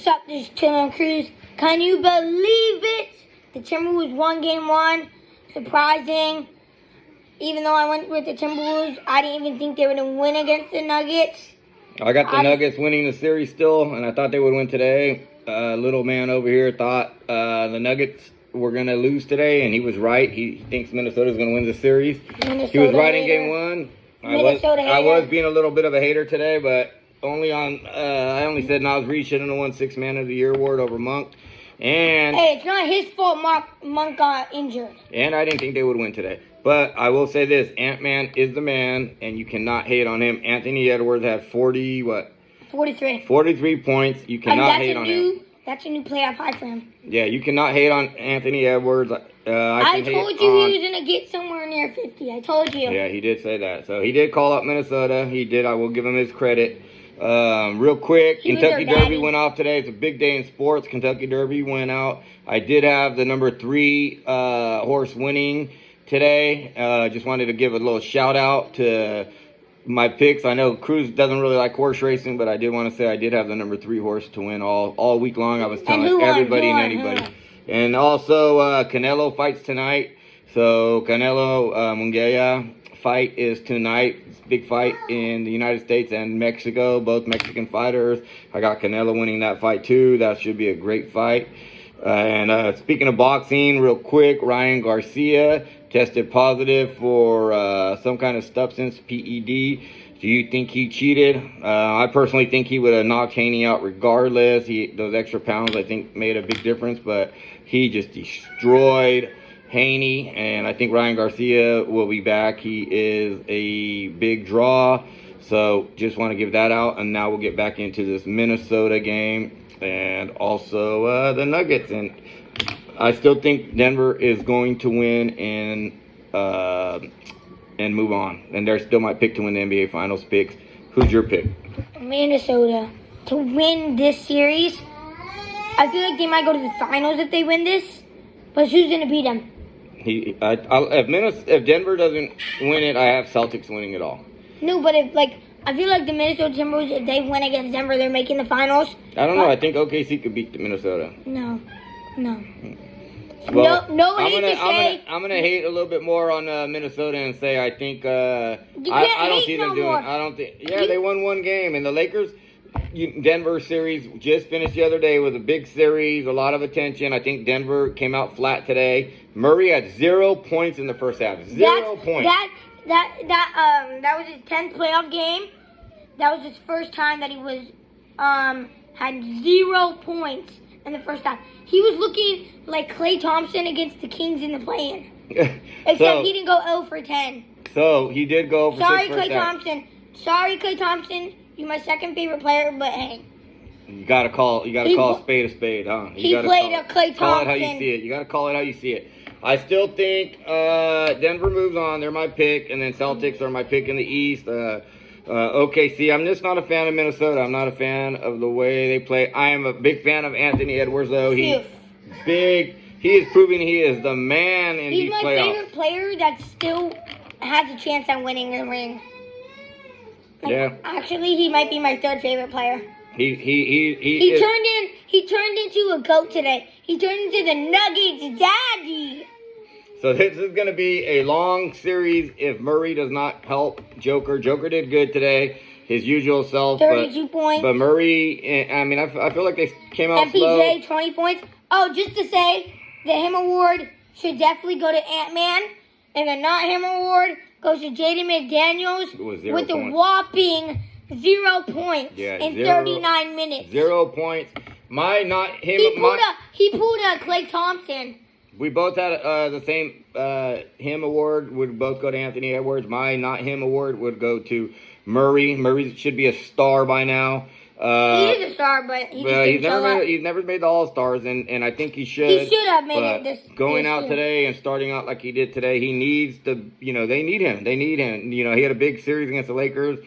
What's up, this is Timberwolves Cruz. Can you believe it? The Timberwolves won game one. Surprising. Even though I went with the Timberwolves, I didn't even think they were going to win against the Nuggets. I got the Nuggets winning the series still, and I thought they would win today. Little man over here thought the Nuggets were going to lose today, and he was right. He thinks Minnesota's going to win the series. He was right in game one. I was being a little bit of a hater today, but I only said Nas Reed shouldn't have won Sixth Man of the Year award over Monk. And hey, it's not his fault Monk got injured. And I didn't think they would win today. But I will say this, Ant-Man is the man, and you cannot hate on him. Anthony Edwards had 43 points. You cannot hate on him. That's a new playoff high for him. Yeah, you cannot hate on Anthony Edwards. I told you he was going to get somewhere near 50. I told you. Yeah, he did say that. So he did call up Minnesota. He did. I will give him his credit. Real quick, Kentucky Derby went off today. It's a big day in sports. Kentucky Derby went out. I did have the number 3 horse winning today. Just wanted to give a little shout out to my picks. I know Cruz doesn't really like horse racing, but I did want to say I did have the number 3 horse to win all week long. I was telling everybody and anybody. And also, Canelo fights tonight. So Canelo Munguia fight is tonight. It's a big fight in the United States and Mexico. Both Mexican fighters. I got Canelo winning that fight too. That should be a great fight. And speaking of boxing, real quick, Ryan Garcia tested positive for some kind of substance, PED. Do you think he cheated? I personally think he would have knocked Haney out regardless. Those extra pounds, I think, made a big difference. But he just destroyed Haney, and I think Ryan Garcia will be back. He is a big draw. So just want to give that out. And now we'll get back into this Minnesota game and also the Nuggets. And I still think Denver is going to win and move on. And they're still my pick to win the NBA Finals picks. Who's your pick? Minnesota to win this series. I feel like they might go to the finals if they win this. But who's going to beat them? If Denver doesn't win it, I have Celtics winning it all. No, but I feel like the Minnesota Timberwolves, if they win against Denver, they're making the finals. I don't know. I think OKC could beat Minnesota. No. Well, I'm gonna hate a little bit more on Minnesota and say I think I don't see them doing. I don't think. Yeah, they won one game, and the Lakers. Denver series just finished the other day. It was a big series, a lot of attention. I think Denver came out flat today. Murray had 0 points in the first half. 0 points. That was his 10th playoff game. That was his first time that he was had 0 points in the first half. He was looking like Klay Thompson against the Kings in the play-in. Except he didn't go 0 for 10. So he did go for 6 Sorry, Klay Thompson. You're my second favorite player, but hey. You gotta call a spade, huh? He played a Klay Thompson. Call it how you see it. You gotta call it how you see it. I still think Denver moves on. They're my pick, and then Celtics are my pick in the East. OKC. I'm just not a fan of Minnesota. I'm not a fan of the way they play. I am a big fan of Anthony Edwards, though. He's big. He is proving he is the man in these playoffs. He's my favorite player that still has a chance at winning the ring. Actually, he might be my 3rd favorite player. He turned into a GOAT today. He turned into the Nuggets daddy. So this is going to be a long series if Murray does not help Joker. Joker did good today, his usual self. 32 points. But Murray, I mean, I feel like they came out slow. MPJ, 20 points. Oh, just to say, the him award should definitely go to Ant-Man. And the not him award goes to Jaden McDaniels with a whopping 0 points in 39 minutes. 0 points. He pulled a Klay Thompson. We both had the same him award. Would both go to Anthony Edwards. My not him award would go to Murray. Murray should be a star by now. He is a star, but he's never made the All-Stars, and I think he should. He should have made it going out today and starting out like he did today, he needs to, they need him. He had a big series against the Lakers,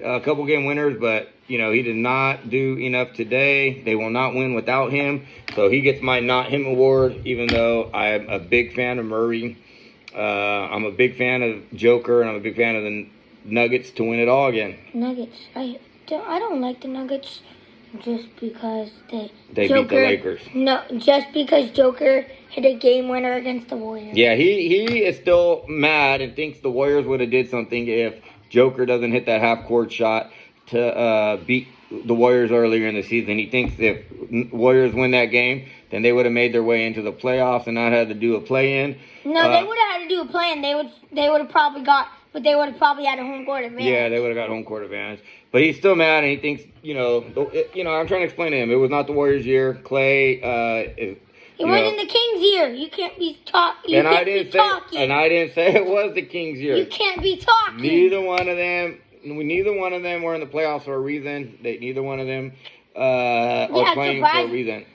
a couple game winners, but, he did not do enough today. They will not win without him. So he gets my not him award, even though I'm a big fan of Murray. I'm a big fan of Joker, and I'm a big fan of the Nuggets to win it all again. Nuggets. I don't like the Nuggets. Just because they beat the Lakers. No, just because Joker hit a game winner against the Warriors. Yeah, he is still mad and thinks the Warriors would have did something if Joker doesn't hit that half-court shot to beat the Warriors earlier in the season. He thinks if Warriors win that game, then they would have made their way into the playoffs and not had to do a play-in. No, they would have had to do a play-in. They would have probably got, but they would have probably had a home court advantage. Yeah, they would have got home court advantage. But he's still mad, and he thinks, I'm trying to explain to him, it was not the Warriors' year. Clay, it wasn't the Kings' year. You can't be talking. And I didn't say it was the Kings' year. You can't be talking. Neither one of them were in the playoffs for a reason. Neither one of them are playing for a reason.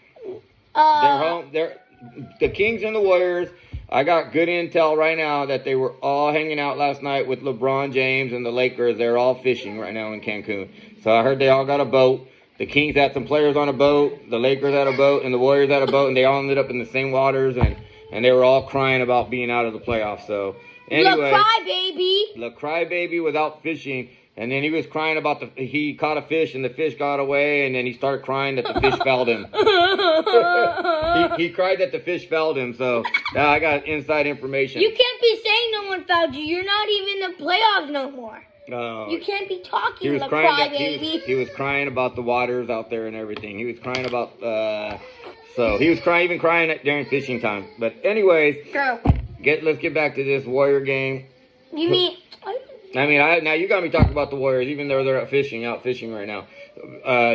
They're home. The Kings and the Warriors. I got good intel right now that they were all hanging out last night with LeBron James and the Lakers. They're all fishing right now in Cancun. So I heard they all got a boat. The Kings had some players on a boat. The Lakers had a boat, and the Warriors had a boat, and they all ended up in the same waters, and they were all crying about being out of the playoffs. So anyway, La crybaby was out fishing. And then he was crying about he caught a fish and the fish got away, and then he started crying that the fish fouled him. he cried that the fish fouled him, so I got inside information. You can't be saying no one fouled you. You're not even in the playoffs no more. You can't be talking, he was crying about the waters out there and everything. He was crying about, he was even crying during fishing time. But anyways, let's get back to this Warrior game. You mean... now you got me talking about the Warriors, even though they're out fishing right now.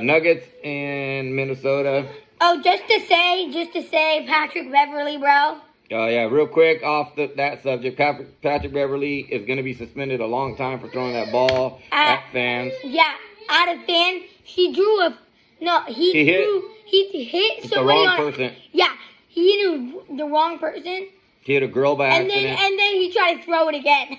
Nuggets and Minnesota. Oh, just to say, Patrick Beverly, bro. Oh, yeah, real quick off that subject. Patrick Beverly is going to be suspended a long time for throwing that ball at fans. Yeah, at a fan. He hit somebody the wrong person. Yeah, he hit the wrong person. He hit a girl by accident. And then he tried to throw it again.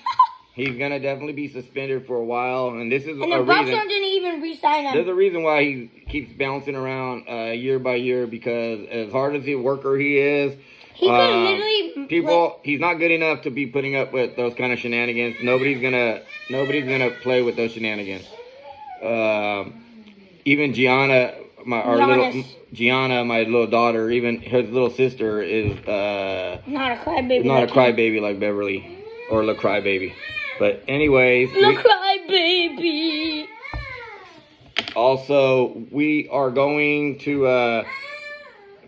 He's going to definitely be suspended for a while, and this is and the Bucks didn't even re-sign him. There's a reason why he keeps bouncing around year by year, because as hard as a worker he is, he could literally he's not good enough to be putting up with those kind of shenanigans. Nobody's gonna play with those shenanigans. Even Gianna, my little daughter, even his little sister is not a crybaby. Not a crybaby like Beverly or La Crybaby. But anyways, Crybaby. Also, we are going to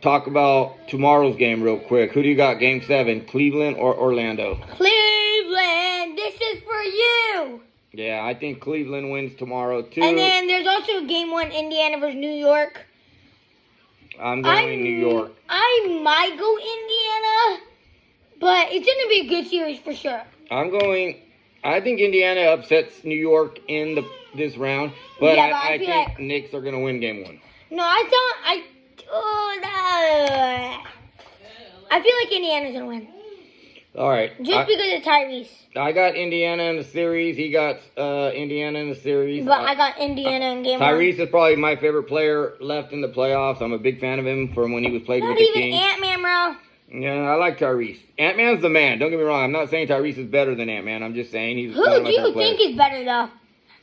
talk about tomorrow's game real quick. Who do you got? Game 7, Cleveland or Orlando? Cleveland, this is for you. Yeah, I think Cleveland wins tomorrow too. And then there's also game 1, Indiana versus New York. I'm going New York. I might go Indiana, but it's going to be a good series for sure. I think Indiana upsets New York in this round, but I think Knicks are going to win game 1. No, I feel like Indiana's going to win. All right. Just because of Tyrese. I got Indiana in the series. He got Indiana in the series. But I got Indiana in game 1. Tyrese is probably my favorite player left in the playoffs. I'm a big fan of him from when he was playing with the Kings. Not even Ant-Man, bro. Yeah, I like Tyrese. Ant-Man's the man. Don't get me wrong. I'm not saying Tyrese is better than Ant-Man. I'm just saying he's one of my favorite players. Who do you think is better, though?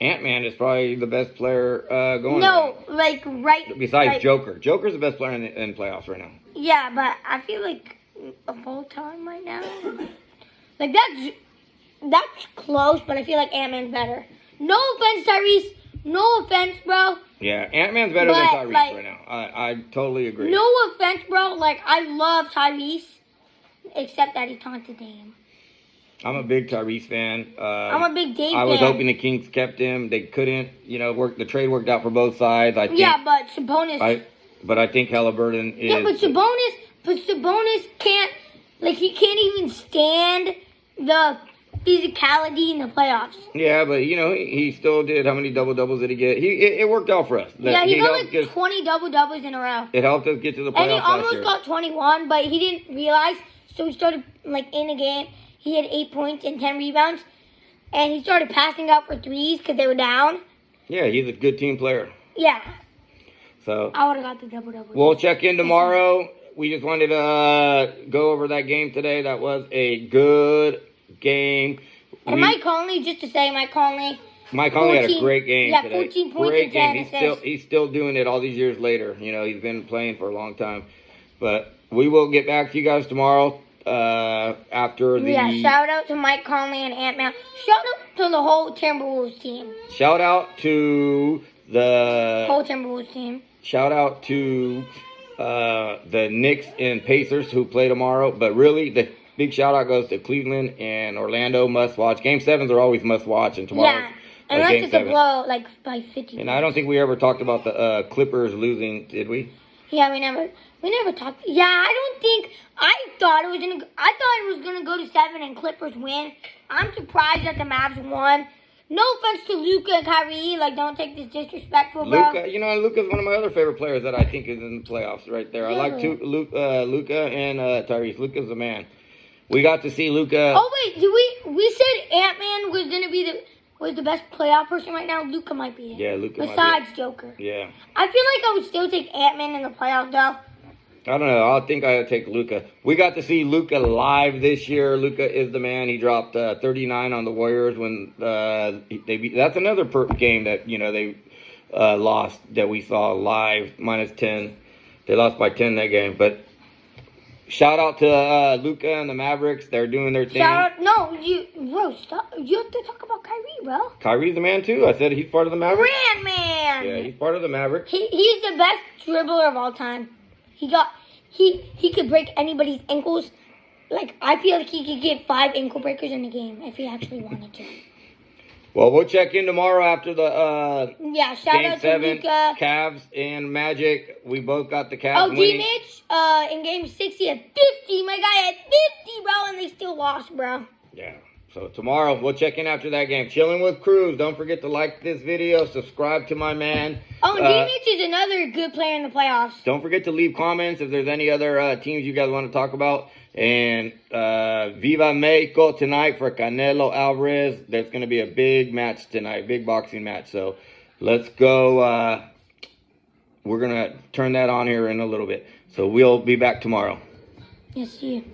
Ant-Man is probably the best player going. No, right. Besides Joker. Joker's the best player in playoffs right now. Yeah, but I feel like of all time right now, that's close. But I feel like Ant-Man's better. No offense, Tyrese. No offense, bro. Yeah, Ant-Man's better than Tyrese right now. I totally agree. No offense, bro. I love Tyrese, except that he taunted Dame. I'm a big Tyrese fan. I'm a big Dame fan. I was hoping the Kings kept him. They couldn't. The trade worked out for both sides. I think. Yeah, but Sabonis. But I think Halliburton is. Yeah, but Sabonis can't. He can't even stand the physicality in the playoffs. Yeah, but he still did. How many double-doubles did he get? It worked out for us. Yeah, he got 20 double-doubles in a row. It helped us get to the playoffs. And he almost got 21, but he didn't realize. So he started in a game. He had 8 points and 10 rebounds, and he started passing out for threes because they were down. Yeah, he's a good team player. Yeah. So I would have got the double-double. We'll check in tomorrow. We just wanted to go over that game today. That was a good game. And Mike Conley, just to say, Mike Conley Mike Conley had a 14 great game yeah, today. 14 points Great and 10 game. assists. He's still doing it all these years later. You know, he's been playing for a long time. But we will get back to you guys tomorrow after the... Yeah, shout out to Mike Conley and Ant-Man. Shout out to the whole Timberwolves team. Shout out to the... Whole Timberwolves team. Shout out to the Knicks and Pacers who play tomorrow. But really, the big shout out goes to Cleveland and Orlando, must watch. Game 7s are always must watch, and tomorrow. Yeah, unless Game it's 7. a blow, like by 50. And I don't think we ever talked about the Clippers losing, did we? Yeah, we never talked. Yeah, I thought it was gonna go to 7 and Clippers win. I'm surprised that the Mavs won. No offense to Luka and Kyrie, like don't take this disrespectful, bro. Luka, you know, Luka's one of my other favorite players that I think is in the playoffs right there. I like Luka and Tyrese. Luka's the man. We got to see Luka. Oh wait, we said Ant-Man was the best playoff person right now. Luka might be it. Yeah, Luka might be besides Joker. Yeah. I feel like I would still take Ant-Man in the playoffs though. I don't know. I think I would take Luka. We got to see Luka live this year. Luka is the man. He dropped 39 on the Warriors when they beat. That's another game that they lost that we saw live, -10. They lost by 10 that game. But shout out to Luka and the Mavericks. They're doing their thing. Shout out, stop. You have to talk about Kyrie, bro. Kyrie's the man too. I said he's part of the Mavericks. Grand man. Yeah, he's part of the Mavericks. He's the best dribbler of all time. He could break anybody's ankles. Like, I feel like he could get 5 ankle breakers in a game if he actually wanted to. Well, we'll check in tomorrow after the shout Game out 7, to Luka. Cavs and Magic. We both got the Cavs winning. D-Mitch, in Game 6, he had 50. My guy had 50, bro, and they still lost, bro. Yeah. So tomorrow, we'll check in after that game. Chilling with Cruz. Don't forget to like this video. Subscribe to my man. Oh, D-Mitch is another good player in the playoffs. Don't forget to leave comments if there's any other teams you guys want to talk about. And Viva Mexico tonight for Canelo Alvarez. There's going to be a big match tonight. Big boxing match. So let's go. We're going to turn that on here in a little bit. So we'll be back tomorrow. Yes, see you.